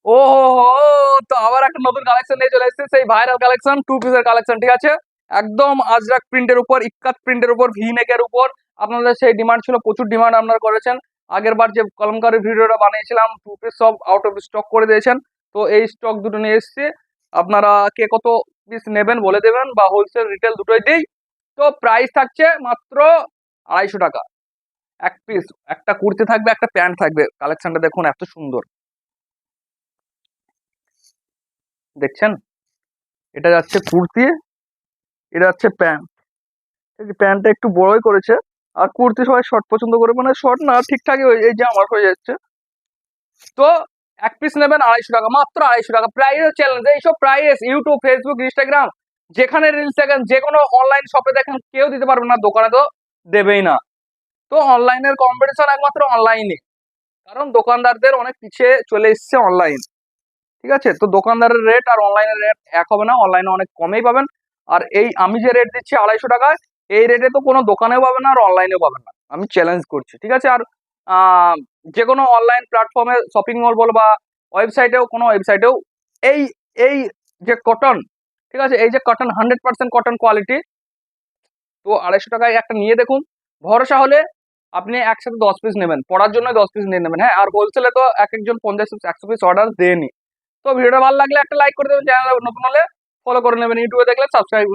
ও হো তো আবার একটা নতুন কালেকশন নিয়ে চলে এসেছে, সেই ভাইরাল কালেকশন, টু পিসের কালেকশন। ঠিক আছে, একদম আজরাক প্রিন্টের উপর, ইক্কাত প্রিন্টের উপর, ভি নেকের উপর। আপনাদের সেই ডিমান্ড ছিল, প্রচুর ডিমান্ড আপনারা করেছেন। আগের বার যে কলমকারী ভিডিওটা বানিয়েছিলাম, টু পিস সব আউট অফ স্টক করে দিয়েছেন। তো এই স্টক দুটো নিয়ে এসেছি। আপনারা কে কত পিস নেবেন বলে দেবেন, বা হোলসেল রিটেল দুটোই দিই। তো প্রাইস থাকছে মাত্র 250 টাকা এক পিস। একটা কুর্তি থাকবে, একটা প্যান্ট থাকবে। কালেকশনটা দেখুন, এত সুন্দর দেখছেন। এটা যাচ্ছে কুর্তি, এটা যাচ্ছে প্যান্ট। প্যান্টটা একটু বড়ই করেছে, আর কুর্তি সবাই শর্ট পছন্দ করে, মানে শর্ট না, ঠিকঠাকই এই যে আমার হয়ে যাচ্ছে। তো এক পিস নেবেন 250 টাকা, মাত্র 250 টাকা। প্রাইস চ্যালেঞ্জ, এইসব প্রাইস ইউটিউব, ফেসবুক, ইনস্টাগ্রাম, যেখানে রিলস দেখেন, যে কোনো অনলাইন শপে দেখেন, কেউ দিতে পারবে না, দোকানে তো দেবেই না। তো অনলাইনের কম্পিটিশন একমাত্র অনলাইনে, কারণ দোকানদারদের অনেক পিছিয়ে চলে এসছে অনলাইন। ঠিক আছে, তো দোকানদারের রেট আর অনলাইনের রেট এক হবে না, অনলাইনে অনেক কমেই পাবেন। আর এই আমি যে রেট দিচ্ছি 250 টাকায়, এই রেটে তো কোনো দোকানেও পাবেন না আর অনলাইনেও পাবেন না, আমি চ্যালেঞ্জ করছি। ঠিক আছে, আর যে কোনো অনলাইন প্ল্যাটফর্মে, শপিং মল বল বা ওয়েবসাইটেও, কোনো ওয়েবসাইটেও এই এই যে কটন, ঠিক আছে, এই যে কটন 100% কটন কোয়ালিটি, তো 250 টাকায় একটা নিয়ে দেখুন। ভরসা হলে আপনি একসাথে 10 পিস নেবেন, পড়ার জন্য 10 পিস নিয়ে নেবেন। হ্যাঁ, আর হোলসেলে তো এক একজন 50 পিস 100 পিস অর্ডার দেয়নি। তো ভিডিওটা ভালো লাগলে একটা লাইক করে দেবেন, চ্যানেল নতুন হলে ফলো করে নেবেন, ইউটিউবে দেখলে সাবস্ক্রাইব